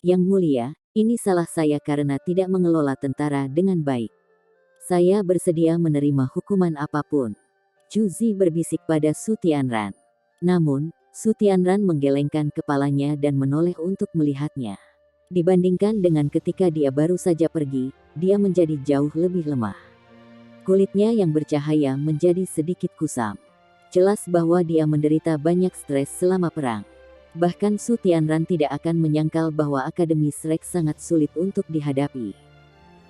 Yang Mulia, ini salah saya karena tidak mengelola tentara dengan baik. Saya bersedia menerima hukuman apapun. Zhu Zi berbisik pada Su Tianran. Namun, Su Tianran menggelengkan kepalanya dan menoleh untuk melihatnya. Dibandingkan dengan ketika dia baru saja pergi, dia menjadi jauh lebih lemah. Kulitnya yang bercahaya menjadi sedikit kusam. Jelas bahwa dia menderita banyak stres selama perang. Bahkan Su Tianran tidak akan menyangkal bahwa Akademi Shrek sangat sulit untuk dihadapi.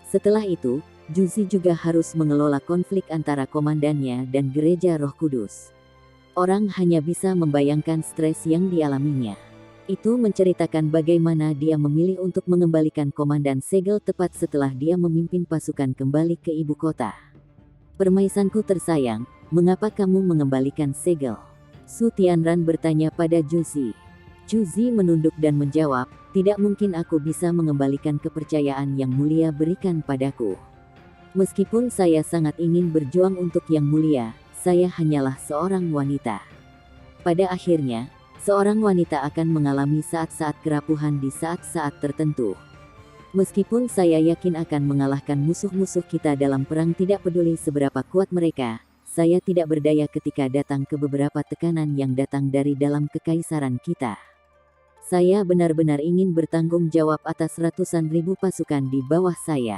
Setelah itu, Zhu Zi juga harus mengelola konflik antara komandannya dan Gereja Roh Kudus. Orang hanya bisa membayangkan stres yang dialaminya. Itu menceritakan bagaimana dia memilih untuk mengembalikan Komandan Segel tepat setelah dia memimpin pasukan kembali ke ibu kota. Permaisanku tersayang, mengapa kamu mengembalikan Segel? Su Tianran bertanya pada Zhu Zi. Zhu Zi menunduk dan menjawab, tidak mungkin aku bisa mengembalikan kepercayaan Yang Mulia berikan padaku. Meskipun saya sangat ingin berjuang untuk Yang Mulia, saya hanyalah seorang wanita. Pada akhirnya, seorang wanita akan mengalami saat-saat kerapuhan di saat-saat tertentu. Meskipun saya yakin akan mengalahkan musuh-musuh kita dalam perang, tidak peduli seberapa kuat mereka, saya tidak berdaya ketika datang ke beberapa tekanan yang datang dari dalam kekaisaran kita. Saya benar-benar ingin bertanggung jawab atas ratusan ribu pasukan di bawah saya.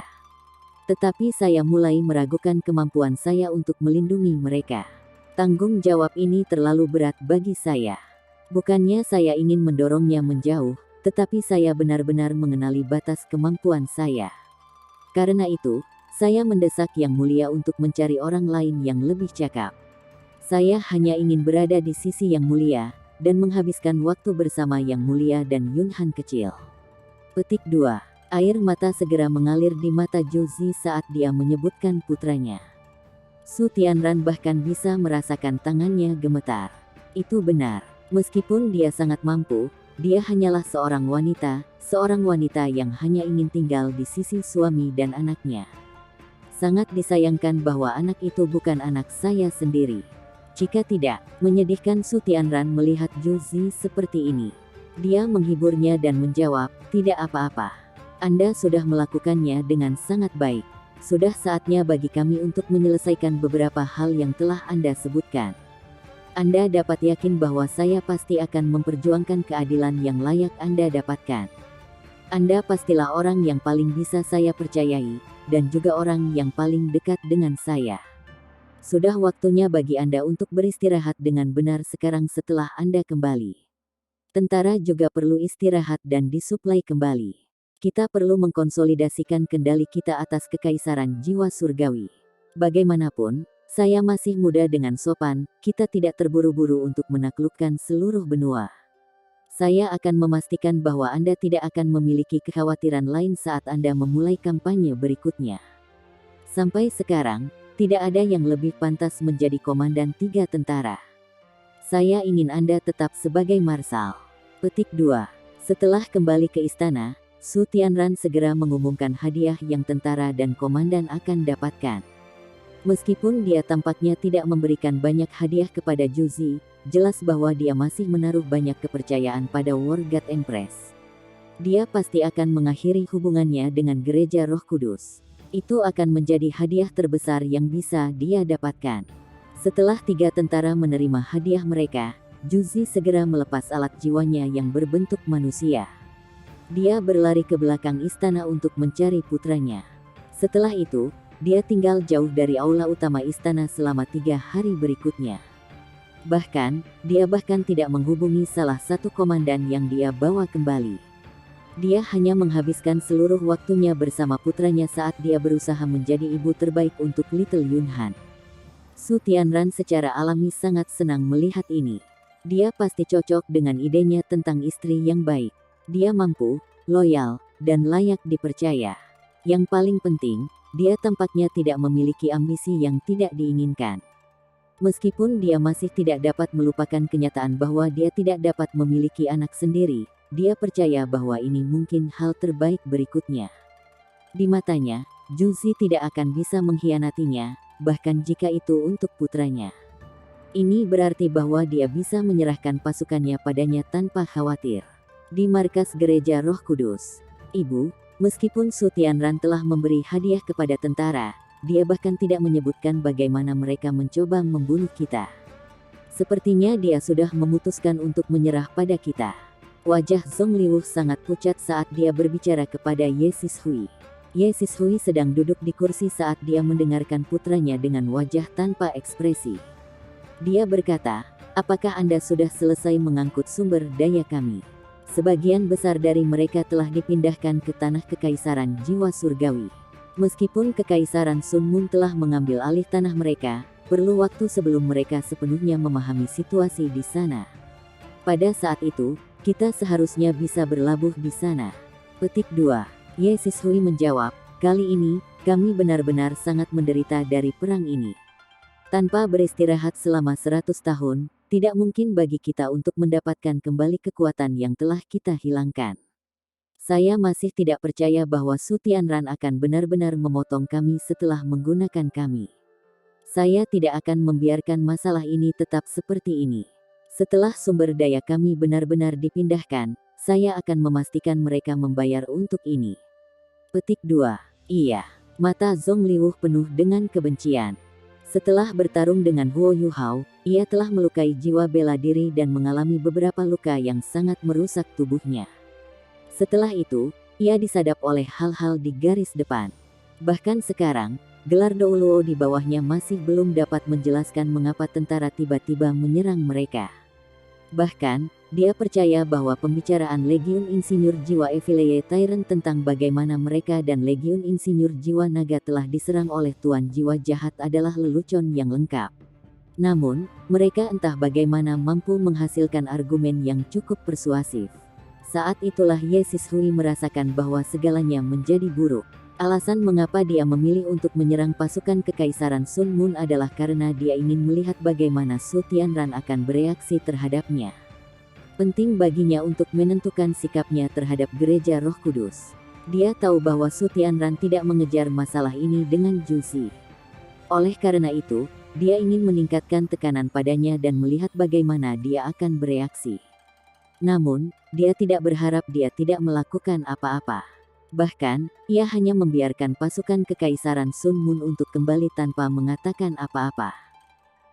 Tetapi saya mulai meragukan kemampuan saya untuk melindungi mereka. Tanggung jawab ini terlalu berat bagi saya. Bukannya saya ingin mendorongnya menjauh, tetapi saya benar-benar mengenali batas kemampuan saya. Karena itu, saya mendesak Yang Mulia untuk mencari orang lain yang lebih cakap. Saya hanya ingin berada di sisi Yang Mulia, dan menghabiskan waktu bersama Yang Mulia dan Yunhan kecil. Petik 2. Air mata segera mengalir di mata Zhu Zi saat dia menyebutkan putranya. Su Tianran bahkan bisa merasakan tangannya gemetar. Itu benar. Meskipun dia sangat mampu, dia hanyalah seorang wanita yang hanya ingin tinggal di sisi suami dan anaknya. Sangat disayangkan bahwa anak itu bukan anak saya sendiri. Jika tidak, menyedihkan Su Tianran melihat Zhu Zi seperti ini. Dia menghiburnya dan menjawab, tidak apa-apa. Anda sudah melakukannya dengan sangat baik. Sudah saatnya bagi kami untuk menyelesaikan beberapa hal yang telah Anda sebutkan. Anda dapat yakin bahwa saya pasti akan memperjuangkan keadilan yang layak Anda dapatkan. Anda pastilah orang yang paling bisa saya percayai, dan juga orang yang paling dekat dengan saya. Sudah waktunya bagi Anda untuk beristirahat dengan benar sekarang setelah Anda kembali. Tentara juga perlu istirahat dan disuplai kembali. Kita perlu mengkonsolidasikan kendali kita atas kekaisaran jiwa surgawi. Bagaimanapun, saya masih muda dengan sopan, kita tidak terburu-buru untuk menaklukkan seluruh benua. Saya akan memastikan bahwa Anda tidak akan memiliki kekhawatiran lain saat Anda memulai kampanye berikutnya. Sampai sekarang, tidak ada yang lebih pantas menjadi komandan 3 tentara. Saya ingin Anda tetap sebagai marsal. Petik 2. Setelah kembali ke istana, Su Tianran segera mengumumkan hadiah yang tentara dan komandan akan dapatkan. Meskipun dia tampaknya tidak memberikan banyak hadiah kepada Zhu Zi, jelas bahwa dia masih menaruh banyak kepercayaan pada War God Empress. Dia pasti akan mengakhiri hubungannya dengan Gereja Roh Kudus. Itu akan menjadi hadiah terbesar yang bisa dia dapatkan. Setelah 3 tentara menerima hadiah mereka, Zhu Zi segera melepas alat jiwanya yang berbentuk manusia. Dia berlari ke belakang istana untuk mencari putranya. Setelah itu, dia tinggal jauh dari aula utama istana selama 3 hari berikutnya. Bahkan, dia tidak menghubungi salah satu komandan yang dia bawa kembali. Dia hanya menghabiskan seluruh waktunya bersama putranya saat dia berusaha menjadi ibu terbaik untuk Little Yunhan. Su Tianran secara alami sangat senang melihat ini. Dia pasti cocok dengan idenya tentang istri yang baik. Dia mampu, loyal, dan layak dipercaya. Yang paling penting, dia tampaknya tidak memiliki ambisi yang tidak diinginkan. Meskipun dia masih tidak dapat melupakan kenyataan bahwa dia tidak dapat memiliki anak sendiri, dia percaya bahwa ini mungkin hal terbaik berikutnya. Di matanya, Zhu Zi tidak akan bisa mengkhianatinya, bahkan jika itu untuk putranya. Ini berarti bahwa dia bisa menyerahkan pasukannya padanya tanpa khawatir. di markas Gereja Roh Kudus. Ibu, meskipun Su Tianran telah memberi hadiah kepada tentara, dia bahkan tidak menyebutkan bagaimana mereka mencoba membunuh kita. Sepertinya dia sudah memutuskan untuk menyerah pada kita. Wajah Zhong Liwu sangat pucat saat dia berbicara kepada Ye Sishui. Ye Sishui sedang duduk di kursi saat dia mendengarkan putranya dengan wajah tanpa ekspresi. Dia berkata, "Apakah Anda sudah selesai mengangkut sumber daya kami? Sebagian besar dari mereka telah dipindahkan ke tanah kekaisaran jiwa surgawi. Meskipun kekaisaran Sun Mun telah mengambil alih tanah mereka, perlu waktu sebelum mereka sepenuhnya memahami situasi di sana. Pada saat itu, kita seharusnya bisa berlabuh di sana." Petik 2. Ye Sishui menjawab, "Kali ini, kami benar-benar sangat menderita dari perang ini. Tanpa beristirahat selama 100 tahun, tidak mungkin bagi kita untuk mendapatkan kembali kekuatan yang telah kita hilangkan. Saya masih tidak percaya bahwa Su Tianran akan benar-benar memotong kami setelah menggunakan kami. Saya tidak akan membiarkan masalah ini tetap seperti ini. Setelah sumber daya kami benar-benar dipindahkan, saya akan memastikan mereka membayar untuk ini." Petik 2. Iya. Mata Zhong Liwu penuh dengan kebencian. Setelah bertarung dengan Huo Yuhao, ia telah melukai jiwa bela diri dan mengalami beberapa luka yang sangat merusak tubuhnya. Setelah itu, ia disadap oleh hal-hal di garis depan. Bahkan sekarang, gelar Douluo di bawahnya masih belum dapat menjelaskan mengapa tentara tiba-tiba menyerang mereka. Bahkan, dia percaya bahwa pembicaraan Legiun Insinyur Jiwa Evileye Tyrant tentang bagaimana mereka dan Legiun Insinyur Jiwa Naga telah diserang oleh Tuan Jiwa Jahat adalah lelucon yang lengkap. Namun, mereka entah bagaimana mampu menghasilkan argumen yang cukup persuasif. Saat itulah Ye Sishui merasakan bahwa segalanya menjadi buruk. Alasan mengapa dia memilih untuk menyerang pasukan kekaisaran Sun Mun adalah karena dia ingin melihat bagaimana Su Tianran akan bereaksi terhadapnya. Penting baginya untuk menentukan sikapnya terhadap Gereja Roh Kudus. Dia tahu bahwa Su Tianran tidak mengejar masalah ini dengan Juzi. Oleh karena itu, dia ingin meningkatkan tekanan padanya dan melihat bagaimana dia akan bereaksi. Namun, dia tidak berharap dia tidak melakukan apa-apa. Bahkan, ia hanya membiarkan pasukan kekaisaran Sun Mun untuk kembali tanpa mengatakan apa-apa.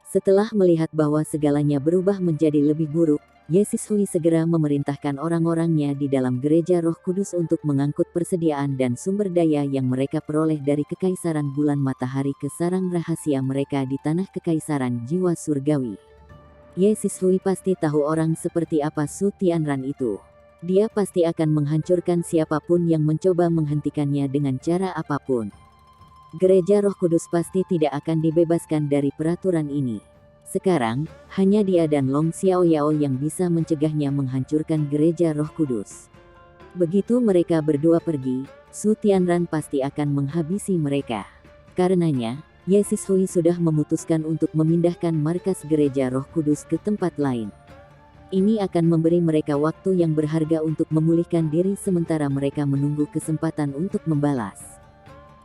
Setelah melihat bahwa segalanya berubah menjadi lebih buruk, Ye Sishui segera memerintahkan orang-orangnya di dalam Gereja Roh Kudus untuk mengangkut persediaan dan sumber daya yang mereka peroleh dari Kekaisaran Bulan Matahari ke sarang rahasia mereka di tanah Kekaisaran Jiwa Surgawi. Ye Sishui pasti tahu orang seperti apa Su Tianran itu. Dia pasti akan menghancurkan siapapun yang mencoba menghentikannya dengan cara apapun. Gereja Roh Kudus pasti tidak akan dibebaskan dari peraturan ini. Sekarang, hanya dia dan Long Xiaoyao yang bisa mencegahnya menghancurkan Gereja Roh Kudus. Begitu mereka berdua pergi, Su Tianran pasti akan menghabisi mereka. Karenanya, Ye Sishui sudah memutuskan untuk memindahkan markas Gereja Roh Kudus ke tempat lain. Ini akan memberi mereka waktu yang berharga untuk memulihkan diri sementara mereka menunggu kesempatan untuk membalas.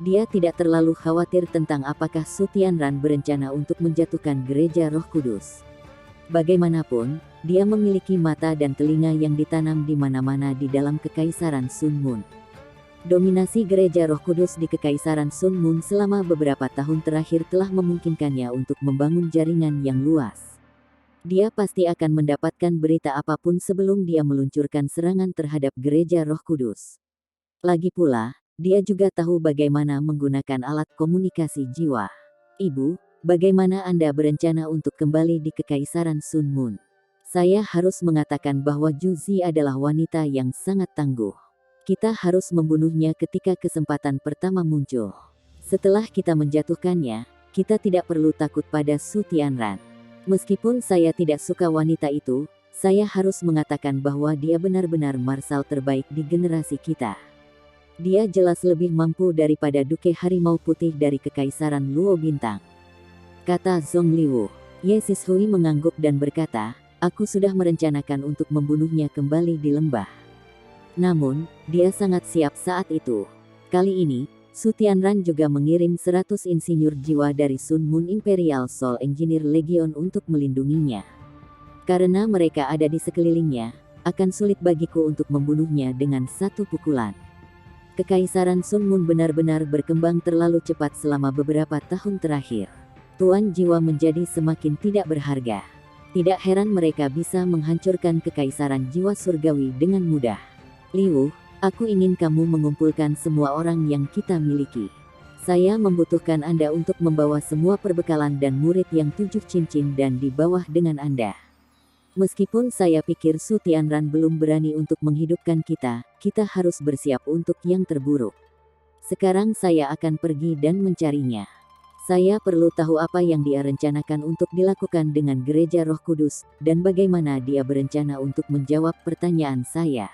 Dia tidak terlalu khawatir tentang apakah Su Tianran berencana untuk menjatuhkan Gereja Roh Kudus. Bagaimanapun, dia memiliki mata dan telinga yang ditanam di mana-mana di dalam Kekaisaran Sun Mun. Dominasi Gereja Roh Kudus di Kekaisaran Sun Mun selama beberapa tahun terakhir telah memungkinkannya untuk membangun jaringan yang luas. Dia pasti akan mendapatkan berita apapun sebelum dia meluncurkan serangan terhadap Gereja Roh Kudus. Lagi pula, dia juga tahu bagaimana menggunakan alat komunikasi jiwa. "Ibu, bagaimana Anda berencana untuk kembali di Kekaisaran Sun Mun?" "Saya harus mengatakan bahwa Juzi adalah wanita yang sangat tangguh. Kita harus membunuhnya ketika kesempatan pertama muncul. Setelah kita menjatuhkannya, kita tidak perlu takut pada Su Tianran. Meskipun saya tidak suka wanita itu, saya harus mengatakan bahwa dia benar-benar marsal terbaik di generasi kita. Dia jelas lebih mampu daripada Duke Harimau Putih dari Kekaisaran Luo Bintang," kata Zhong Liwu. Ye Sishui mengangguk dan berkata, "Aku sudah merencanakan untuk membunuhnya kembali di lembah." Namun, dia sangat siap saat itu. Kali ini, Su Tianran juga mengirim 100 insinyur jiwa dari Sun Mun Imperial Soul Engineer Legion untuk melindunginya. Karena mereka ada di sekelilingnya, akan sulit bagiku untuk membunuhnya dengan satu pukulan. Kekaisaran Sun Mun benar-benar berkembang terlalu cepat selama beberapa tahun terakhir. Tuan jiwa menjadi semakin tidak berharga. Tidak heran mereka bisa menghancurkan kekaisaran jiwa surgawi dengan mudah. Liu, aku ingin kamu mengumpulkan semua orang yang kita miliki. Saya membutuhkan Anda untuk membawa semua perbekalan dan murid yang 7 cincin dan di bawah dengan Anda. Meskipun saya pikir Su Tianran belum berani untuk menghidupkan kita, kita harus bersiap untuk yang terburuk. Sekarang saya akan pergi dan mencarinya. Saya perlu tahu apa yang dia rencanakan untuk dilakukan dengan Gereja Roh Kudus, dan bagaimana dia berencana untuk menjawab pertanyaan saya.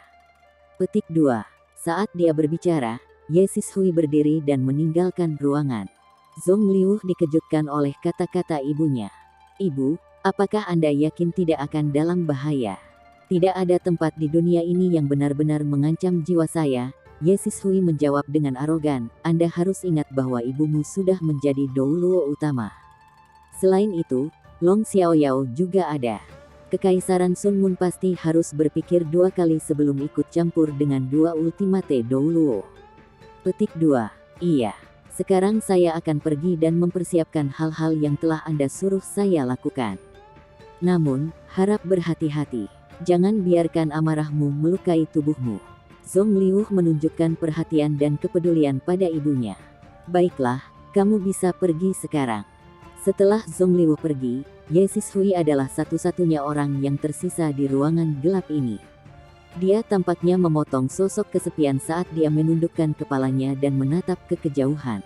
Petik 2. Saat dia berbicara, Ye Sishui berdiri dan meninggalkan ruangan. Zhong Liu dikejutkan oleh kata-kata ibunya. Ibu, apakah Anda yakin tidak akan dalam bahaya? Tidak ada tempat di dunia ini yang benar-benar mengancam jiwa saya. Ye Sishui menjawab dengan arogan, Anda harus ingat bahwa ibumu sudah menjadi Douluo utama. Selain itu, Long Xiaoyao juga ada. Kekaisaran Sun Mun pasti harus berpikir 2 kali sebelum ikut campur dengan 2 ultimate Douluo. Petik 2. Iya. Sekarang saya akan pergi dan mempersiapkan hal-hal yang telah Anda suruh saya lakukan. Namun, harap berhati-hati. Jangan biarkan amarahmu melukai tubuhmu. Zhong Liu menunjukkan perhatian dan kepedulian pada ibunya. Baiklah, kamu bisa pergi sekarang. Setelah Zhong Liu pergi, Ye Sishui adalah satu-satunya orang yang tersisa di ruangan gelap ini. Dia tampaknya memotong sosok kesepian saat dia menundukkan kepalanya dan menatap ke kejauhan.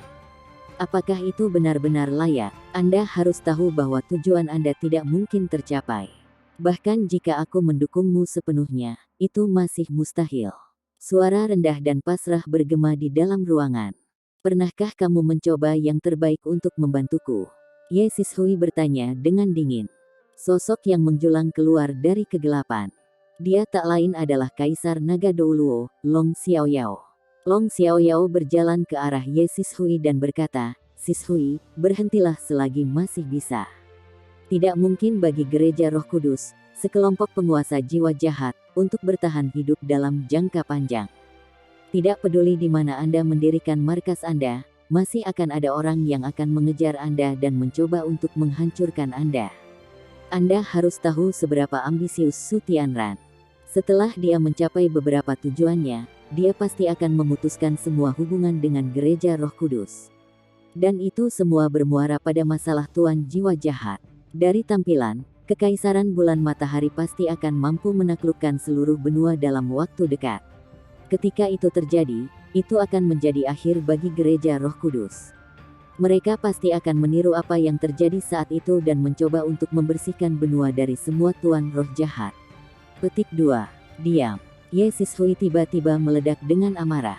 Apakah itu benar-benar layak? Anda harus tahu bahwa tujuan Anda tidak mungkin tercapai. Bahkan jika aku mendukungmu sepenuhnya, itu masih mustahil. Suara rendah dan pasrah bergema di dalam ruangan. Pernahkah kamu mencoba yang terbaik untuk membantuku? Ye Sishui bertanya dengan dingin. Sosok yang menjulang keluar dari kegelapan. Dia tak lain adalah Kaisar Naga Douluo, Long Xiaoyao. Long Xiaoyao berjalan ke arah Ye Sishui dan berkata, Sishui, berhentilah selagi masih bisa. Tidak mungkin bagi Gereja Roh Kudus, sekelompok penguasa jiwa jahat, untuk bertahan hidup dalam jangka panjang. Tidak peduli di mana Anda mendirikan markas Anda, masih akan ada orang yang akan mengejar Anda dan mencoba untuk menghancurkan Anda. Anda harus tahu seberapa ambisius Su Tianran. Setelah dia mencapai beberapa tujuannya, dia pasti akan memutuskan semua hubungan dengan Gereja Roh Kudus. Dan itu semua bermuara pada masalah tuan jiwa jahat. Dari tampilan, Kekaisaran Bulan Matahari pasti akan mampu menaklukkan seluruh benua dalam waktu dekat. Ketika itu terjadi, itu akan menjadi akhir bagi Gereja Roh Kudus. Mereka pasti akan meniru apa yang terjadi saat itu dan mencoba untuk membersihkan benua dari semua tuan roh jahat. Petik 2. Diam. Ye Sishui tiba-tiba meledak dengan amarah.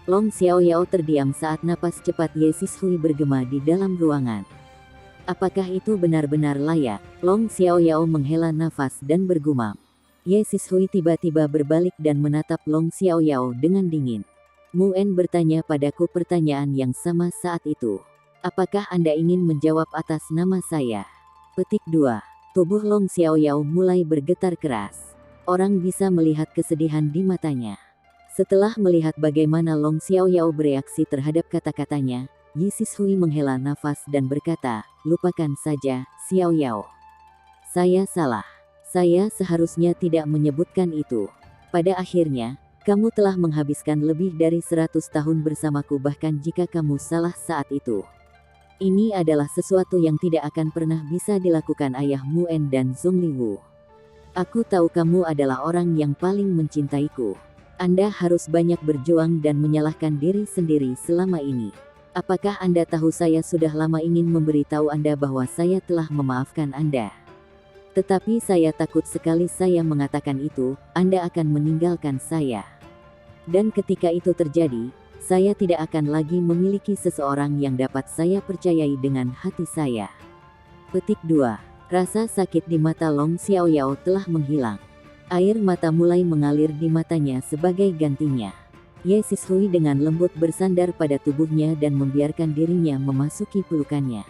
Long Xiaoyao terdiam saat napas cepat Ye Sishui bergema di dalam ruangan. Apakah itu benar-benar layak? Long Xiaoyao menghela nafas dan bergumam. Ye Sishui tiba-tiba berbalik dan menatap Long Xiaoyao dengan dingin. Mu En bertanya padaku pertanyaan yang sama saat itu. Apakah Anda ingin menjawab atas nama saya? Petik 2. Tubuh Long Xiaoyao mulai bergetar keras. Orang bisa melihat kesedihan di matanya. Setelah melihat bagaimana Long Xiaoyao bereaksi terhadap kata-katanya, Ye Sishui menghela nafas dan berkata, lupakan saja, Xiaoyao. Saya salah. Saya seharusnya tidak menyebutkan itu. Pada akhirnya, kamu telah menghabiskan lebih dari 100 tahun bersamaku bahkan jika kamu salah saat itu. Ini adalah sesuatu yang tidak akan pernah bisa dilakukan ayah Mu En dan Zhong Liu. Aku tahu kamu adalah orang yang paling mencintaiku. Anda harus banyak berjuang dan menyalahkan diri sendiri selama ini. Apakah Anda tahu saya sudah lama ingin memberitahu Anda bahwa saya telah memaafkan Anda? Tetapi saya takut sekali saya mengatakan itu, Anda akan meninggalkan saya. Dan ketika itu terjadi, saya tidak akan lagi memiliki seseorang yang dapat saya percayai dengan hati saya. Petik 2. Rasa sakit di mata Long Xiaoyao telah menghilang. Air mata mulai mengalir di matanya sebagai gantinya. Ye Sishui dengan lembut bersandar pada tubuhnya dan membiarkan dirinya memasuki pelukannya.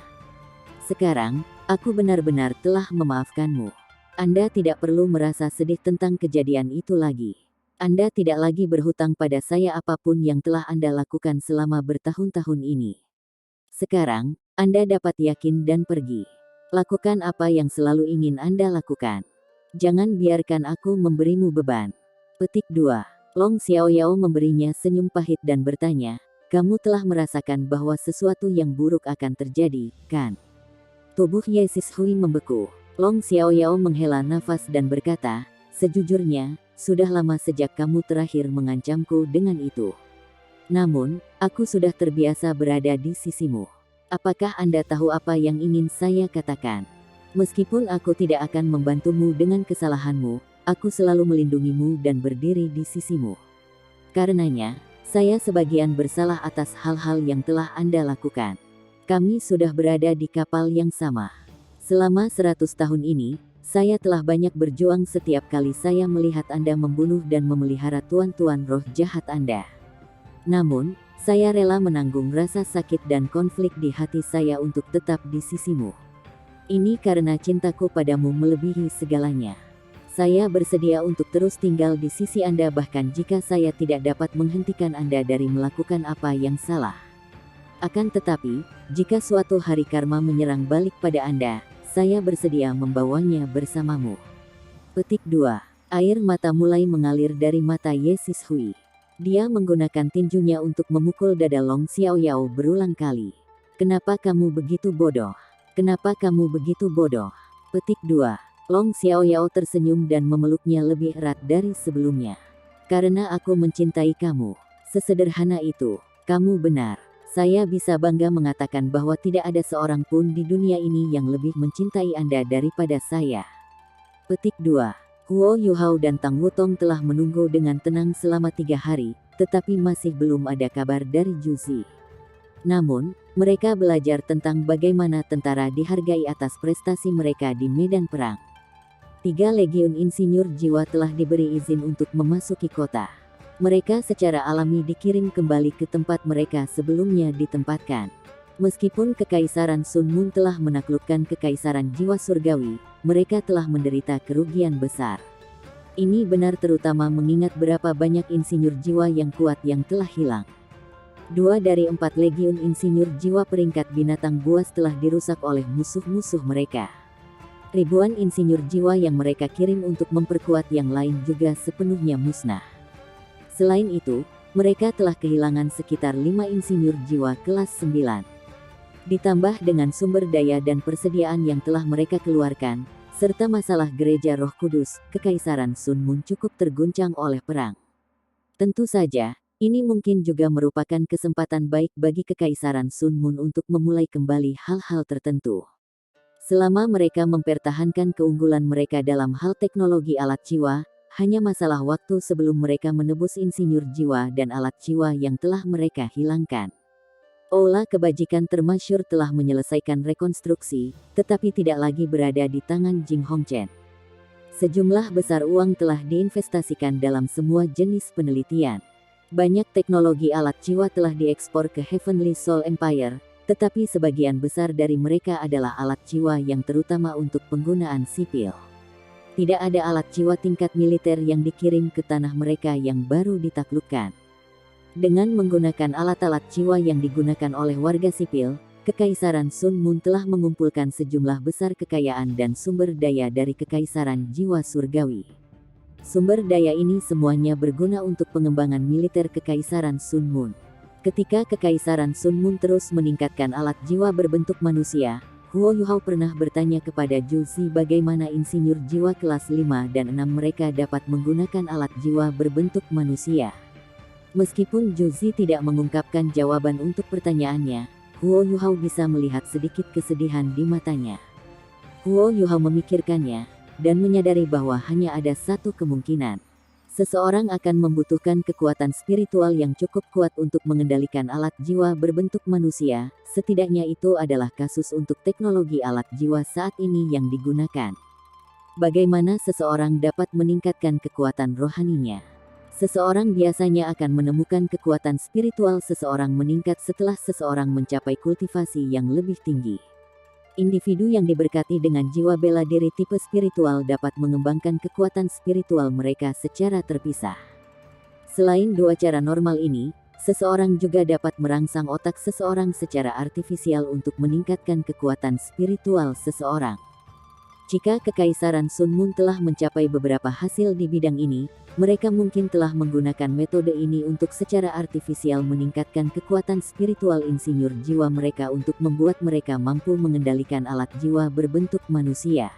Sekarang, aku benar-benar telah memaafkanmu. Anda tidak perlu merasa sedih tentang kejadian itu lagi. Anda tidak lagi berhutang pada saya apapun yang telah Anda lakukan selama bertahun-tahun ini. Sekarang, Anda dapat yakin dan pergi. Lakukan apa yang selalu ingin Anda lakukan. Jangan biarkan aku memberimu beban. Petik 2. Long Xiaoyao memberinya senyum pahit dan bertanya, kamu telah merasakan bahwa sesuatu yang buruk akan terjadi, kan? Tubuh Ye Sishui membeku. Long Xiaoyao menghela nafas dan berkata, sejujurnya, sudah lama sejak kamu terakhir mengancamku dengan itu. Namun, aku sudah terbiasa berada di sisimu. Apakah Anda tahu apa yang ingin saya katakan? Meskipun aku tidak akan membantumu dengan kesalahanmu, aku selalu melindungimu dan berdiri di sisimu. Karenanya, saya sebagian bersalah atas hal-hal yang telah Anda lakukan. Kami sudah berada di kapal yang sama. Selama 100 tahun ini, saya telah banyak berjuang setiap kali saya melihat Anda membunuh dan memelihara tuan-tuan roh jahat Anda. Namun, saya rela menanggung rasa sakit dan konflik di hati saya untuk tetap di sisimu. Ini karena cintaku padamu melebihi segalanya. Saya bersedia untuk terus tinggal di sisi Anda bahkan jika saya tidak dapat menghentikan Anda dari melakukan apa yang salah. Akan tetapi, jika suatu hari karma menyerang balik pada Anda, saya bersedia membawanya bersamamu. Petik 2. Air mata mulai mengalir dari mata Ye Sishui. Dia menggunakan tinjunya untuk memukul dada Long Xiaoyao berulang kali. Kenapa kamu begitu bodoh? Kenapa kamu begitu bodoh? Petik 2. Long Xiaoyao tersenyum dan memeluknya lebih erat dari sebelumnya. Karena aku mencintai kamu. Sesederhana itu. Kamu benar. Saya bisa bangga mengatakan bahwa tidak ada seorang pun di dunia ini yang lebih mencintai Anda daripada saya. Petik 2. Huo Yuhao dan Tang Wutong telah menunggu dengan tenang selama 3 hari, tetapi masih belum ada kabar dari Juzi. Namun, mereka belajar tentang bagaimana tentara dihargai atas prestasi mereka di medan perang. 3 legiun insinyur jiwa telah diberi izin untuk memasuki kota. Mereka secara alami dikirim kembali ke tempat mereka sebelumnya ditempatkan. Meskipun Kekaisaran Sun Moon telah menaklukkan Kekaisaran Jiwa Surgawi, mereka telah menderita kerugian besar. Ini benar terutama mengingat berapa banyak insinyur jiwa yang kuat yang telah hilang. 2 dari 4 legiun insinyur jiwa peringkat binatang buas telah dirusak oleh musuh-musuh mereka. Ribuan insinyur jiwa yang mereka kirim untuk memperkuat yang lain juga sepenuhnya musnah. Selain itu, mereka telah kehilangan sekitar 5 insinyur jiwa kelas 9. Ditambah dengan sumber daya dan persediaan yang telah mereka keluarkan, serta masalah gereja Roh Kudus, Kekaisaran Sun Moon cukup terguncang oleh perang. Tentu saja, ini mungkin juga merupakan kesempatan baik bagi Kekaisaran Sun Moon untuk memulai kembali hal-hal tertentu. Selama mereka mempertahankan keunggulan mereka dalam hal teknologi alat jiwa, hanya masalah waktu sebelum mereka menebus insinyur jiwa dan alat jiwa yang telah mereka hilangkan. Aula kebajikan termasyhur telah menyelesaikan rekonstruksi, tetapi tidak lagi berada di tangan Jing Hongchen. Sejumlah besar uang telah diinvestasikan dalam semua jenis penelitian. Banyak teknologi alat jiwa telah diekspor ke Heavenly Soul Empire, tetapi sebagian besar dari mereka adalah alat jiwa yang terutama untuk penggunaan sipil. Tidak ada alat jiwa tingkat militer yang dikirim ke tanah mereka yang baru ditaklukkan. Dengan menggunakan alat-alat jiwa yang digunakan oleh warga sipil, Kekaisaran Sun Moon telah mengumpulkan sejumlah besar kekayaan dan sumber daya dari Kekaisaran Jiwa Surgawi. Sumber daya ini semuanya berguna untuk pengembangan militer Kekaisaran Sun Moon. Ketika Kekaisaran Sun Moon terus meningkatkan alat jiwa berbentuk manusia, Huo Yuhao pernah bertanya kepada Zhu Zi bagaimana insinyur jiwa kelas 5 dan 6 mereka dapat menggunakan alat jiwa berbentuk manusia. Meskipun Zhu Zi tidak mengungkapkan jawaban untuk pertanyaannya, Huo Yuhao bisa melihat sedikit kesedihan di matanya. Huo Yuhao memikirkannya, dan menyadari bahwa hanya ada satu kemungkinan. Seseorang akan membutuhkan kekuatan spiritual yang cukup kuat untuk mengendalikan alat jiwa berbentuk manusia, setidaknya itu adalah kasus untuk teknologi alat jiwa saat ini yang digunakan. Bagaimana seseorang dapat meningkatkan kekuatan rohaninya? Seseorang biasanya akan menemukan kekuatan spiritual seseorang meningkat setelah seseorang mencapai kultivasi yang lebih tinggi. Individu yang diberkati dengan jiwa bela diri tipe spiritual dapat mengembangkan kekuatan spiritual mereka secara terpisah. Selain dua cara normal ini, seseorang juga dapat merangsang otak seseorang secara artifisial untuk meningkatkan kekuatan spiritual seseorang. Jika Kekaisaran Sun Moon telah mencapai beberapa hasil di bidang ini, mereka mungkin telah menggunakan metode ini untuk secara artifisial meningkatkan kekuatan spiritual insinyur jiwa mereka untuk membuat mereka mampu mengendalikan alat jiwa berbentuk manusia.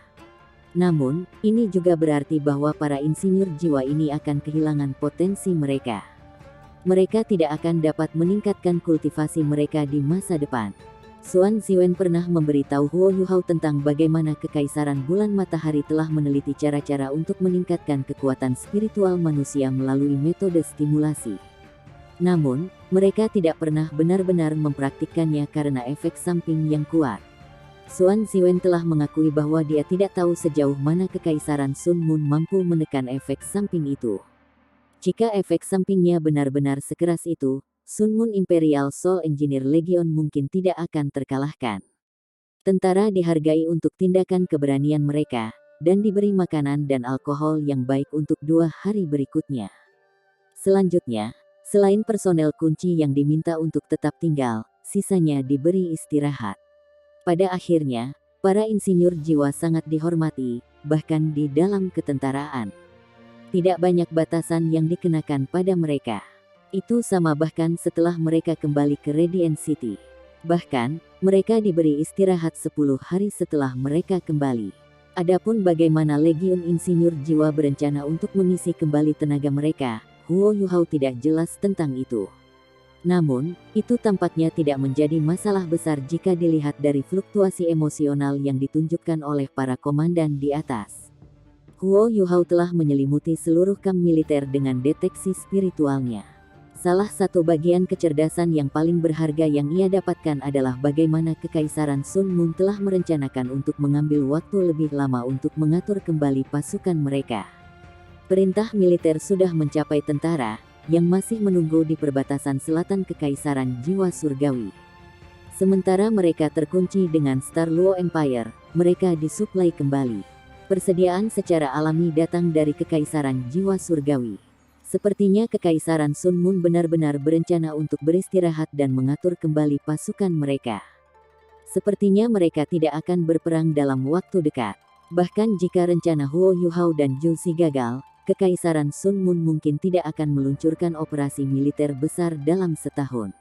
Namun, ini juga berarti bahwa para insinyur jiwa ini akan kehilangan potensi mereka. Mereka tidak akan dapat meningkatkan kultivasi mereka di masa depan. Xuan Ziwen pernah memberitahu Huo Yuhao tentang bagaimana Kekaisaran Bulan Matahari telah meneliti cara-cara untuk meningkatkan kekuatan spiritual manusia melalui metode stimulasi. Namun, mereka tidak pernah benar-benar mempraktikkannya karena efek samping yang kuat. Xuan Ziwen telah mengakui bahwa dia tidak tahu sejauh mana Kekaisaran Sun Moon mampu menekan efek samping itu. Jika efek sampingnya benar-benar sekeras itu, Sun Moon Imperial Soul Engineer Legion mungkin tidak akan terkalahkan. Tentara dihargai untuk tindakan keberanian mereka, dan diberi makanan dan alkohol yang baik untuk 2 hari berikutnya. Selanjutnya, selain personel kunci yang diminta untuk tetap tinggal, sisanya diberi istirahat. Pada akhirnya, para insinyur jiwa sangat dihormati, bahkan di dalam ketentaraan. Tidak banyak batasan yang dikenakan pada mereka. Itu sama bahkan setelah mereka kembali ke Radiant City. Bahkan, mereka diberi istirahat 10 hari setelah mereka kembali. Adapun bagaimana Legiun Insinyur Jiwa berencana untuk mengisi kembali tenaga mereka, Huo Yuhao tidak jelas tentang itu. Namun, itu tampaknya tidak menjadi masalah besar jika dilihat dari fluktuasi emosional yang ditunjukkan oleh para komandan di atas. Huo Yuhao telah menyelimuti seluruh kamp militer dengan deteksi spiritualnya. Salah satu bagian kecerdasan yang paling berharga yang ia dapatkan adalah bagaimana Kekaisaran Sun Moon telah merencanakan untuk mengambil waktu lebih lama untuk mengatur kembali pasukan mereka. Perintah militer sudah mencapai tentara, yang masih menunggu di perbatasan selatan Kekaisaran Jiwa Surgawi. Sementara mereka terkunci dengan Star Luo Empire, mereka disuplai kembali. Persediaan secara alami datang dari Kekaisaran Jiwa Surgawi. Sepertinya Kekaisaran Sun Moon benar-benar berencana untuk beristirahat dan mengatur kembali pasukan mereka. Sepertinya mereka tidak akan berperang dalam waktu dekat. Bahkan jika rencana Huo Yuhao dan Zhu Xi gagal, Kekaisaran Sun Moon mungkin tidak akan meluncurkan operasi militer besar dalam setahun.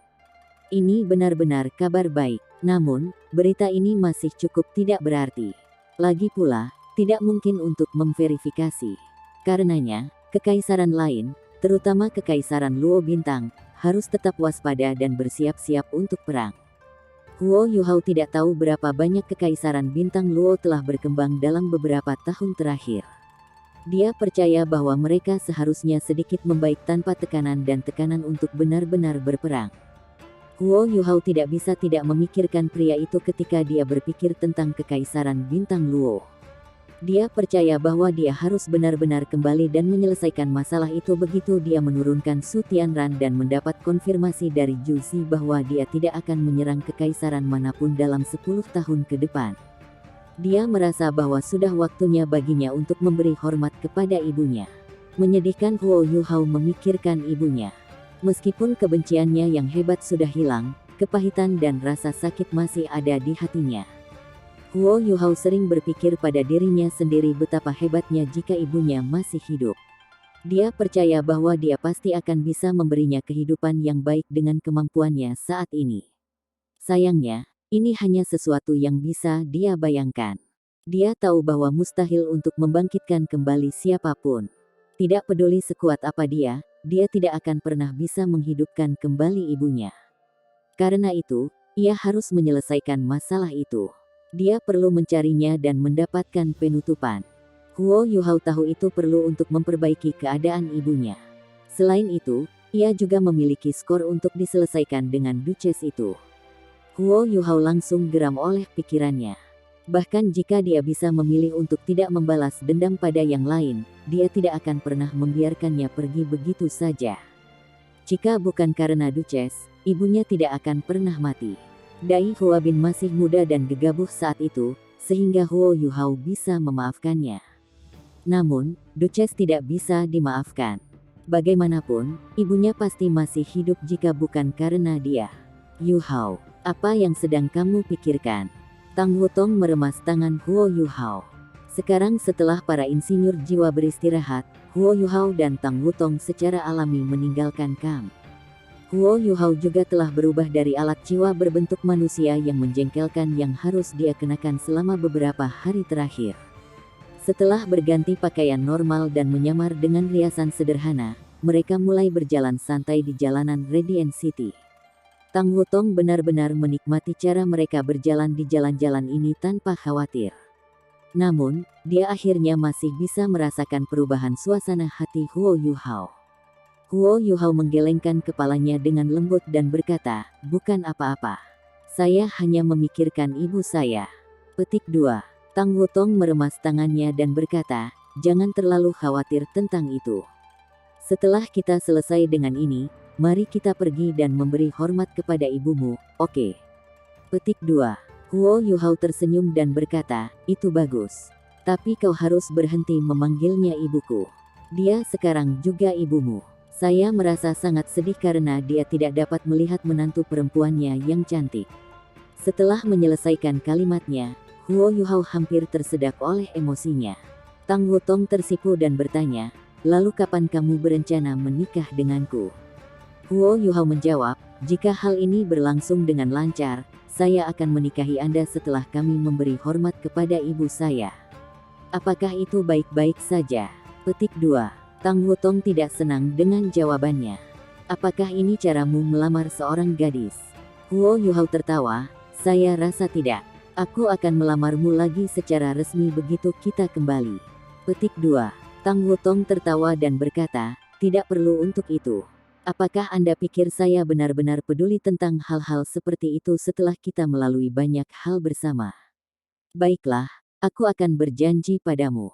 Ini benar-benar kabar baik. Namun, berita ini masih cukup tidak berarti. Lagi pula, tidak mungkin untuk memverifikasi. Karenanya, Kekaisaran lain, terutama Kekaisaran Luo Bintang, harus tetap waspada dan bersiap-siap untuk perang. Huo Yuhao tidak tahu berapa banyak Kekaisaran Bintang Luo telah berkembang dalam beberapa tahun terakhir. Dia percaya bahwa mereka seharusnya sedikit membaik tanpa tekanan dan tekanan untuk benar-benar berperang. Huo Yuhao tidak bisa tidak memikirkan pria itu ketika dia berpikir tentang Kekaisaran Bintang Luo. Dia percaya bahwa dia harus benar-benar kembali dan menyelesaikan masalah itu begitu dia menurunkan Su Tianran dan mendapat konfirmasi dari Zhu Xi bahwa dia tidak akan menyerang kekaisaran manapun dalam 10 tahun ke depan. Dia merasa bahwa sudah waktunya baginya untuk memberi hormat kepada ibunya. Menyedihkan Huo Yuhao memikirkan ibunya. Meskipun kebenciannya yang hebat sudah hilang, kepahitan dan rasa sakit masih ada di hatinya. Huo Yuhao sering berpikir pada dirinya sendiri betapa hebatnya jika ibunya masih hidup. Dia percaya bahwa dia pasti akan bisa memberinya kehidupan yang baik dengan kemampuannya saat ini. Sayangnya, ini hanya sesuatu yang bisa dia bayangkan. Dia tahu bahwa mustahil untuk membangkitkan kembali siapapun. Tidak peduli sekuat apa dia tidak akan pernah bisa menghidupkan kembali ibunya. Karena itu, ia harus menyelesaikan masalah itu. Dia perlu mencarinya dan mendapatkan penutupan. Huo Yuhao tahu itu perlu untuk memperbaiki keadaan ibunya. Selain itu, ia juga memiliki skor untuk diselesaikan dengan Duchess itu. Huo Yuhao langsung geram oleh pikirannya. Bahkan jika dia bisa memilih untuk tidak membalas dendam pada yang lain, dia tidak akan pernah membiarkannya pergi begitu saja. Jika bukan karena Duchess, ibunya tidak akan pernah mati. Dai Hua Bin masih muda dan gegabah saat itu, sehingga Huo Yuhao bisa memaafkannya. Namun, Duchess tidak bisa dimaafkan. Bagaimanapun, ibunya pasti masih hidup jika bukan karena dia. Yuhao, apa yang sedang kamu pikirkan? Tang Wutong meremas tangan Huo Yuhao. Sekarang setelah para insinyur jiwa beristirahat, Huo Yuhao dan Tang Wutong secara alami meninggalkan kamp. Huo Yuhao juga telah berubah dari alat jiwa berbentuk manusia yang menjengkelkan yang harus dia kenakan selama beberapa hari terakhir. Setelah berganti pakaian normal dan menyamar dengan riasan sederhana, mereka mulai berjalan santai di jalanan Radiant City. Tang Wutong benar-benar menikmati cara mereka berjalan di jalan-jalan ini tanpa khawatir. Namun, dia akhirnya masih bisa merasakan perubahan suasana hati Huo Yuhao. Huo Yuhao menggelengkan kepalanya dengan lembut dan berkata, "Bukan apa-apa. Saya hanya memikirkan ibu saya." Petik 2. Tang Wutong meremas tangannya dan berkata, "Jangan terlalu khawatir tentang itu. Setelah kita selesai dengan ini, mari kita pergi dan memberi hormat kepada ibumu, oke?" Petik 2. Huo Yuhao tersenyum dan berkata, "Itu bagus. Tapi kau harus berhenti memanggilnya ibuku. Dia sekarang juga ibumu. Saya merasa sangat sedih karena dia tidak dapat melihat menantu perempuannya yang cantik." Setelah menyelesaikan kalimatnya, Huo Yuhao hampir tersedak oleh emosinya. Tang Wutong tersipu dan bertanya, "Lalu kapan kamu berencana menikah denganku?" Huo Yuhao menjawab, "Jika hal ini berlangsung dengan lancar, saya akan menikahi Anda setelah kami memberi hormat kepada ibu saya. Apakah itu baik-baik saja?" Petik 2. Tang Wutong tidak senang dengan jawabannya. "Apakah ini caramu melamar seorang gadis?" Huo Yuhao tertawa, "Saya rasa tidak. Aku akan melamarmu lagi secara resmi begitu kita kembali." Petik 2. Tang Wutong tertawa dan berkata, "Tidak perlu untuk itu. Apakah Anda pikir saya benar-benar peduli tentang hal-hal seperti itu setelah kita melalui banyak hal bersama? Baiklah, aku akan berjanji padamu.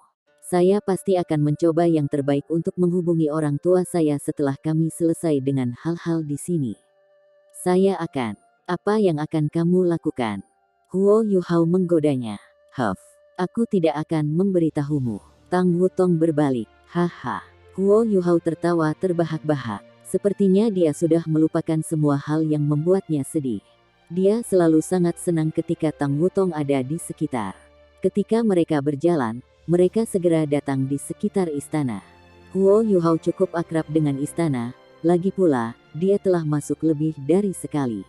Saya pasti akan mencoba yang terbaik untuk menghubungi orang tua saya setelah kami selesai dengan hal-hal di sini." "Saya akan. Apa yang akan kamu lakukan?" Huo Yuhao menggodanya. Aku tidak akan memberitahumu." Tang Wutong berbalik. "Haha." Huo Yuhao tertawa terbahak-bahak. Sepertinya dia sudah melupakan semua hal yang membuatnya sedih. Dia selalu sangat senang ketika Tang Wutong ada di sekitar. Ketika mereka berjalan, mereka segera datang di sekitar istana. Huo Yuhao cukup akrab dengan istana, lagi pula, dia telah masuk lebih dari sekali.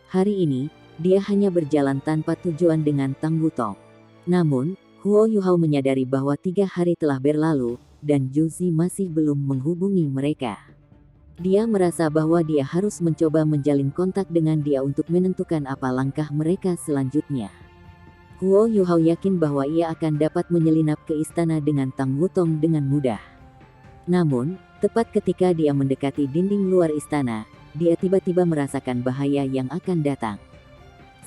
Hari ini, dia hanya berjalan tanpa tujuan dengan Tang Wutong. Namun, Huo Yuhao menyadari bahwa 3 hari telah berlalu, dan Juzi masih belum menghubungi mereka. Dia merasa bahwa dia harus mencoba menjalin kontak dengan dia untuk menentukan apa langkah mereka selanjutnya. Huo Yuhao yakin bahwa ia akan dapat menyelinap ke istana dengan Tang Wutong dengan mudah. Namun, tepat ketika dia mendekati dinding luar istana, dia tiba-tiba merasakan bahaya yang akan datang.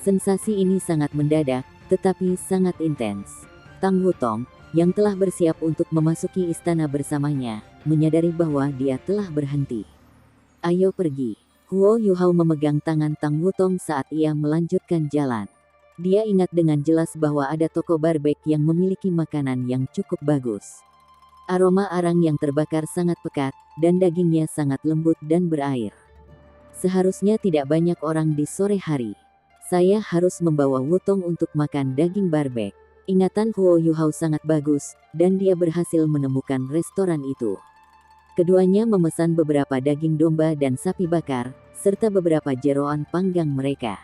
Sensasi ini sangat mendadak, tetapi sangat intens. Tang Wutong, yang telah bersiap untuk memasuki istana bersamanya, menyadari bahwa dia telah berhenti. "Ayo pergi." Huo Yuhao memegang tangan Tang Wutong saat ia melanjutkan jalan. Dia ingat dengan jelas bahwa ada toko barbek yang memiliki makanan yang cukup bagus. Aroma arang yang terbakar sangat pekat, dan dagingnya sangat lembut dan berair. Seharusnya tidak banyak orang di sore hari. Saya harus membawa Wutong untuk makan daging barbek. Ingatan Huo Yuhao sangat bagus, dan dia berhasil menemukan restoran itu. Keduanya memesan beberapa daging domba dan sapi bakar, serta beberapa jeroan panggang mereka.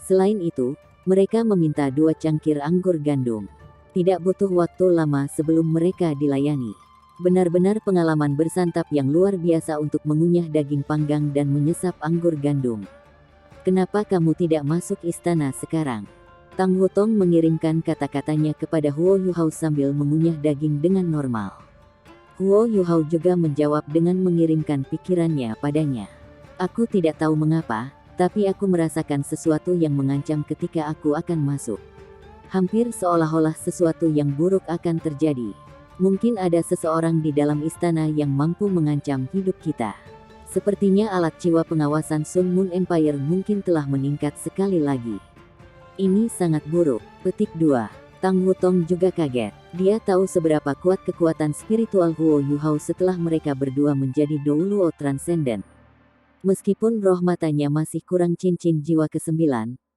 Selain itu, mereka meminta 2 cangkir anggur gandum. Tidak butuh waktu lama sebelum mereka dilayani. Benar-benar pengalaman bersantap yang luar biasa untuk mengunyah daging panggang dan menyesap anggur gandum. "Kenapa kamu tidak masuk istana sekarang?" Tang Wutong mengirimkan kata-katanya kepada Huo Yuhao sambil mengunyah daging dengan normal. Huo Yuhao juga menjawab dengan mengirimkan pikirannya padanya. "Aku tidak tahu mengapa, tapi aku merasakan sesuatu yang mengancam ketika aku akan masuk. Hampir seolah-olah sesuatu yang buruk akan terjadi. Mungkin ada seseorang di dalam istana yang mampu mengancam hidup kita." Sepertinya alat jiwa pengawasan Sun Moon Empire mungkin telah meningkat sekali lagi. Ini sangat buruk. Petik 2. Tang Wutong juga kaget. Dia tahu seberapa kuat kekuatan spiritual Huo Yuhao setelah mereka berdua menjadi Douluo Transcendent. Meskipun roh matanya masih kurang cincin jiwa ke-9,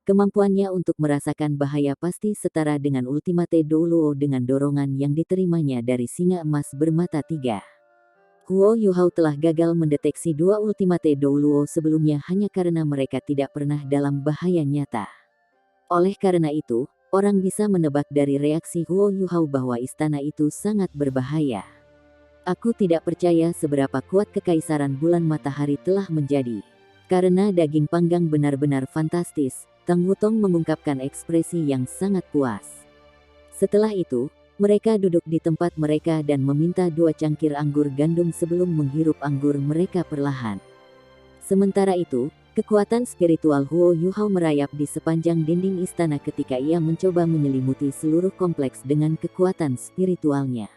kemampuannya untuk merasakan bahaya pasti setara dengan Ultimate Douluo dengan dorongan yang diterimanya dari singa emas bermata 3. Huo Yuhao telah gagal mendeteksi 2 Ultimate Douluo sebelumnya hanya karena mereka tidak pernah dalam bahaya nyata. Oleh karena itu, orang bisa menebak dari reaksi Huo Yuhao bahwa istana itu sangat berbahaya. Aku tidak percaya seberapa kuat kekaisaran bulan matahari telah menjadi. Karena daging panggang benar-benar fantastis, Tang Wutong mengungkapkan ekspresi yang sangat puas. Setelah itu, mereka duduk di tempat mereka dan meminta 2 cangkir anggur gandum sebelum menghirup anggur mereka perlahan. Sementara itu, kekuatan spiritual Huo Yuhao merayap di sepanjang dinding istana ketika ia mencoba menyelimuti seluruh kompleks dengan kekuatan spiritualnya.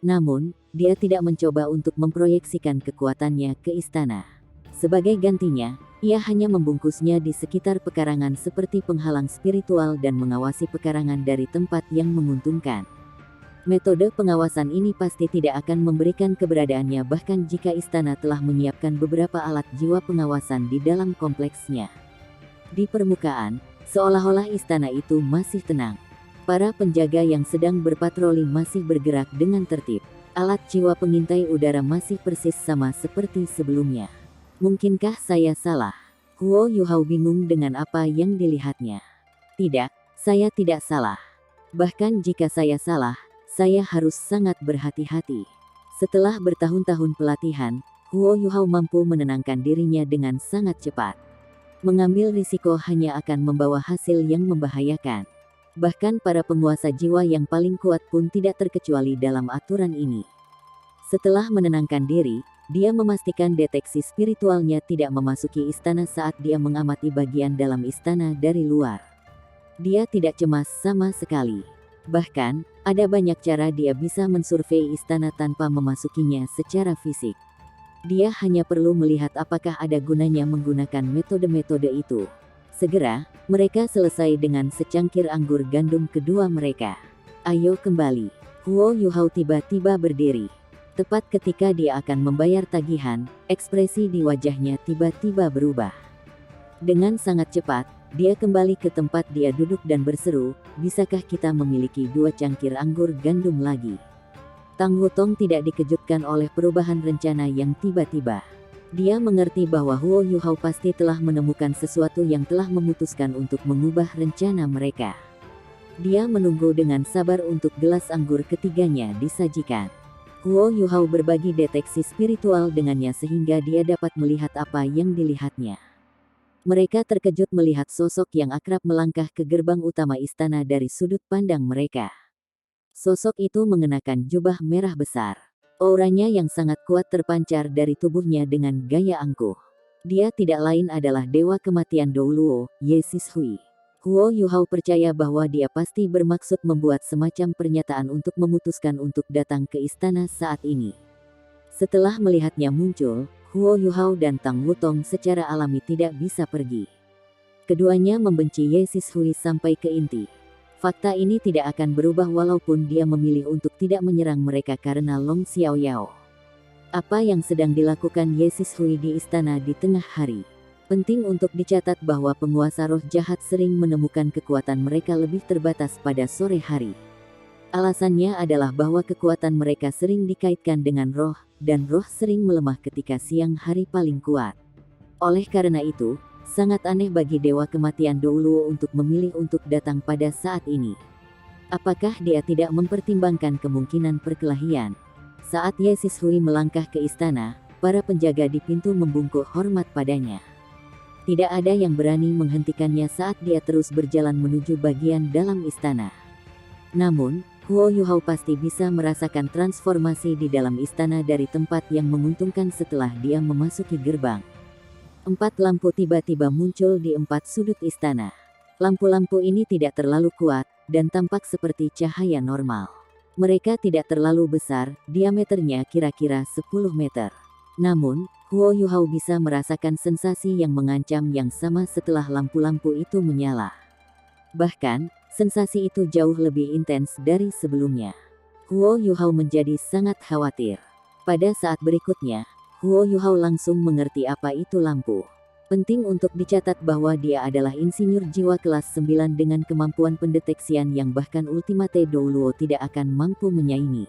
Namun, dia tidak mencoba untuk memproyeksikan kekuatannya ke istana. Sebagai gantinya, ia hanya membungkusnya di sekitar pekarangan seperti penghalang spiritual dan mengawasi pekarangan dari tempat yang menguntungkan. Metode pengawasan ini pasti tidak akan memberikan keberadaannya bahkan jika istana telah menyiapkan beberapa alat jiwa pengawasan di dalam kompleksnya. Di permukaan, seolah-olah istana itu masih tenang. Para penjaga yang sedang berpatroli masih bergerak dengan tertib. Alat jiwa pengintai udara masih persis sama seperti sebelumnya. Mungkinkah saya salah? Huo Yuhao bingung dengan apa yang dilihatnya. Tidak, saya tidak salah. Bahkan jika saya salah, saya harus sangat berhati-hati. Setelah bertahun-tahun pelatihan, Huo Yuhao mampu menenangkan dirinya dengan sangat cepat. Mengambil risiko hanya akan membawa hasil yang membahayakan. Bahkan para penguasa jiwa yang paling kuat pun tidak terkecuali dalam aturan ini. Setelah menenangkan diri, dia memastikan deteksi spiritualnya tidak memasuki istana saat dia mengamati bagian dalam istana dari luar. Dia tidak cemas sama sekali. Bahkan, ada banyak cara dia bisa mensurvei istana tanpa memasukinya secara fisik. Dia hanya perlu melihat apakah ada gunanya menggunakan metode-metode itu. Segera, mereka selesai dengan secangkir anggur gandum kedua mereka. Ayo kembali. Huo Yuhao tiba-tiba berdiri. Tepat ketika dia akan membayar tagihan, ekspresi di wajahnya tiba-tiba berubah. Dengan sangat cepat, dia kembali ke tempat dia duduk dan berseru, "Bisakah kita memiliki 2 cangkir anggur gandum lagi?" Tang Wutong tidak dikejutkan oleh perubahan rencana yang tiba-tiba. Dia mengerti bahwa Huo Yuhao pasti telah menemukan sesuatu yang telah memutuskan untuk mengubah rencana mereka. Dia menunggu dengan sabar untuk gelas anggur ketiganya disajikan. Huo Yuhao berbagi deteksi spiritual dengannya sehingga dia dapat melihat apa yang dilihatnya. Mereka terkejut melihat sosok yang akrab melangkah ke gerbang utama istana dari sudut pandang mereka. Sosok itu mengenakan jubah merah besar. Auranya yang sangat kuat terpancar dari tubuhnya dengan gaya angkuh. Dia tidak lain adalah Dewa Kematian Douluo, Ye Sishui. Huo Yuhao percaya bahwa dia pasti bermaksud membuat semacam pernyataan untuk memutuskan untuk datang ke istana saat ini. Setelah melihatnya muncul, Huo Yuhao dan Tang Wutong secara alami tidak bisa pergi. Keduanya membenci Ye Sishui sampai ke inti. Fakta ini tidak akan berubah walaupun dia memilih untuk tidak menyerang mereka karena Long Xiaoyao. Apa yang sedang dilakukan Ye Sishui di istana di tengah hari? Penting untuk dicatat bahwa penguasa roh jahat sering menemukan kekuatan mereka lebih terbatas pada sore hari. Alasannya adalah bahwa kekuatan mereka sering dikaitkan dengan roh, dan roh sering melemah ketika siang hari paling kuat. Oleh karena itu, sangat aneh bagi Dewa Kematian Douluo untuk memilih untuk datang pada saat ini. Apakah dia tidak mempertimbangkan kemungkinan perkelahian? Saat Ye Sishui melangkah ke istana, para penjaga di pintu membungkuk hormat padanya. Tidak ada yang berani menghentikannya saat dia terus berjalan menuju bagian dalam istana. Namun, Huo Yuhao pasti bisa merasakan transformasi di dalam istana dari tempat yang menguntungkan setelah dia memasuki gerbang. 4 lampu tiba-tiba muncul di 4 sudut istana. Lampu-lampu ini tidak terlalu kuat, dan tampak seperti cahaya normal. Mereka tidak terlalu besar, diameternya kira-kira 10 meter. Namun, Huo Yuhao bisa merasakan sensasi yang mengancam yang sama setelah lampu-lampu itu menyala. Bahkan, sensasi itu jauh lebih intens dari sebelumnya. Huo Yuhao menjadi sangat khawatir. Pada saat berikutnya, Huo Yuhao langsung mengerti apa itu lampu. Penting untuk dicatat bahwa dia adalah insinyur jiwa kelas 9 dengan kemampuan pendeteksian yang bahkan Ultimate Douluo tidak akan mampu menyaingi.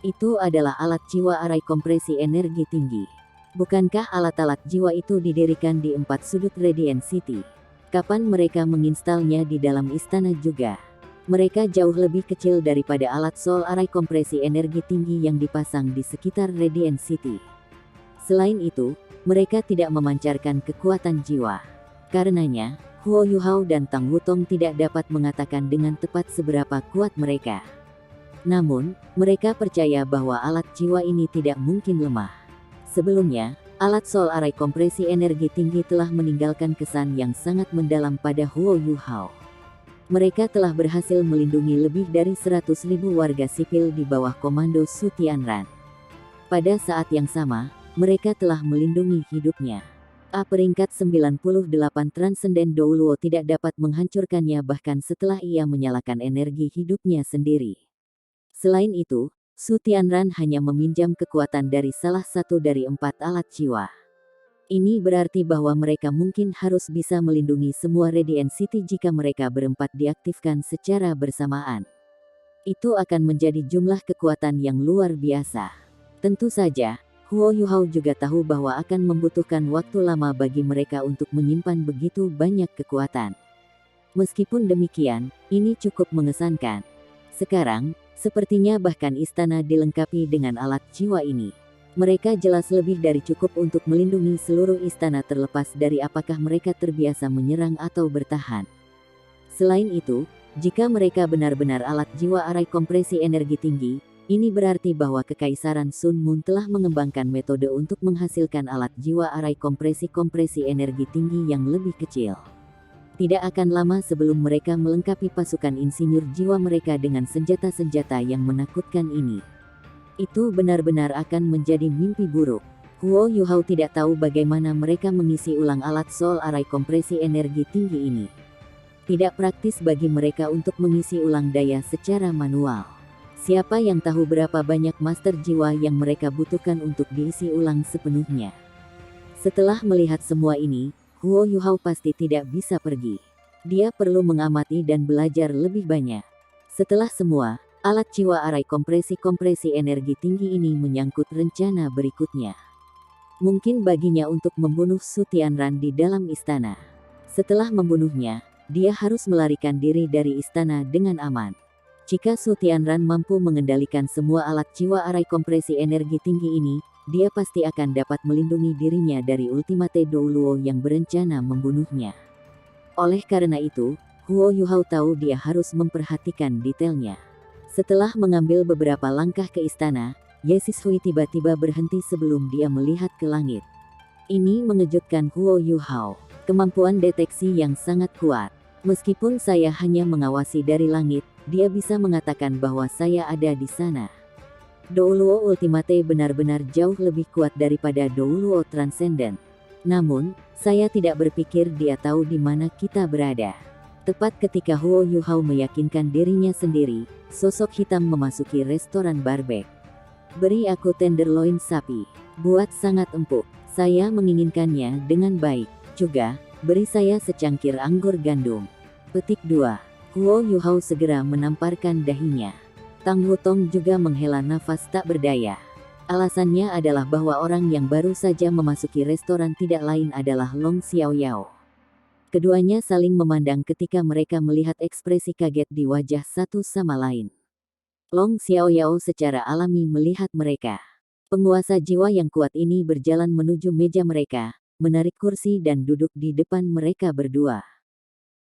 Itu adalah alat jiwa arai kompresi energi tinggi. Bukankah alat-alat jiwa itu didirikan di 4 sudut Radiant City? Kapan mereka menginstalnya di dalam istana juga? Mereka jauh lebih kecil daripada alat soul arai kompresi energi tinggi yang dipasang di sekitar Radiant City. Selain itu, mereka tidak memancarkan kekuatan jiwa. Karenanya, Huo Yuhao dan Tang Wutong tidak dapat mengatakan dengan tepat seberapa kuat mereka. Namun, mereka percaya bahwa alat jiwa ini tidak mungkin lemah. Sebelumnya, alat soul arai kompresi energi tinggi telah meninggalkan kesan yang sangat mendalam pada Huo Yuhao. Mereka telah berhasil melindungi lebih dari 100.000 warga sipil di bawah komando Su Tianran. Pada saat yang sama, mereka telah melindungi hidupnya. Peringkat 98 Transcendent Douluo tidak dapat menghancurkannya bahkan setelah ia menyalakan energi hidupnya sendiri. Selain itu, Su Tianran hanya meminjam kekuatan dari salah satu dari 4 alat jiwa. Ini berarti bahwa mereka mungkin harus bisa melindungi semua Radiant City jika mereka berempat diaktifkan secara bersamaan. Itu akan menjadi jumlah kekuatan yang luar biasa. Tentu saja, Huo Yuhao juga tahu bahwa akan membutuhkan waktu lama bagi mereka untuk menyimpan begitu banyak kekuatan. Meskipun demikian, ini cukup mengesankan. Sekarang, sepertinya bahkan istana dilengkapi dengan alat jiwa ini. Mereka jelas lebih dari cukup untuk melindungi seluruh istana terlepas dari apakah mereka terbiasa menyerang atau bertahan. Selain itu, jika mereka benar-benar alat jiwa arai kompresi energi tinggi, ini berarti bahwa Kekaisaran Sun Moon telah mengembangkan metode untuk menghasilkan alat jiwa arai kompresi energi tinggi yang lebih kecil. Tidak akan lama sebelum mereka melengkapi pasukan insinyur jiwa mereka dengan senjata-senjata yang menakutkan ini. Itu benar-benar akan menjadi mimpi buruk. Huo Yuhao tidak tahu bagaimana mereka mengisi ulang alat soul arai kompresi energi tinggi ini. Tidak praktis bagi mereka untuk mengisi ulang daya secara manual. Siapa yang tahu berapa banyak master jiwa yang mereka butuhkan untuk diisi ulang sepenuhnya. Setelah melihat semua ini, Huo Yuhao pasti tidak bisa pergi. Dia perlu mengamati dan belajar lebih banyak. Setelah semua, alat jiwa arai kompresi energi tinggi ini menyangkut rencana berikutnya. Mungkin baginya untuk membunuh Su Tianran di dalam istana. Setelah membunuhnya, dia harus melarikan diri dari istana dengan aman. Jika Su Tianran mampu mengendalikan semua alat jiwa arai kompresi energi tinggi ini, dia pasti akan dapat melindungi dirinya dari Ultimate Douluo yang berencana membunuhnya. Oleh karena itu, Huo Yuhao tahu dia harus memperhatikan detailnya. Setelah mengambil beberapa langkah ke istana, Ye Sishui tiba-tiba berhenti sebelum dia melihat ke langit. Ini mengejutkan Huo Yuhao. Kemampuan deteksi yang sangat kuat. Meskipun saya hanya mengawasi dari langit, dia bisa mengatakan bahwa saya ada di sana. Douluo Ultimate benar-benar jauh lebih kuat daripada Douluo Transcendent. Namun, saya tidak berpikir dia tahu di mana kita berada. Tepat ketika Huo Yuhao meyakinkan dirinya sendiri, sosok hitam memasuki restoran barbek. Beri aku tenderloin sapi. Buat sangat empuk. Saya menginginkannya dengan baik. Juga, beri saya secangkir anggur gandum. Petik 2. Huo Yuhao segera menamparkan dahinya. Tang Wutong juga menghela nafas tak berdaya. Alasannya adalah bahwa orang yang baru saja memasuki restoran tidak lain adalah Long Xiaoyao. Keduanya saling memandang ketika mereka melihat ekspresi kaget di wajah satu sama lain. Long Xiaoyao secara alami melihat mereka. Penguasa jiwa yang kuat ini berjalan menuju meja mereka, menarik kursi dan duduk di depan mereka berdua.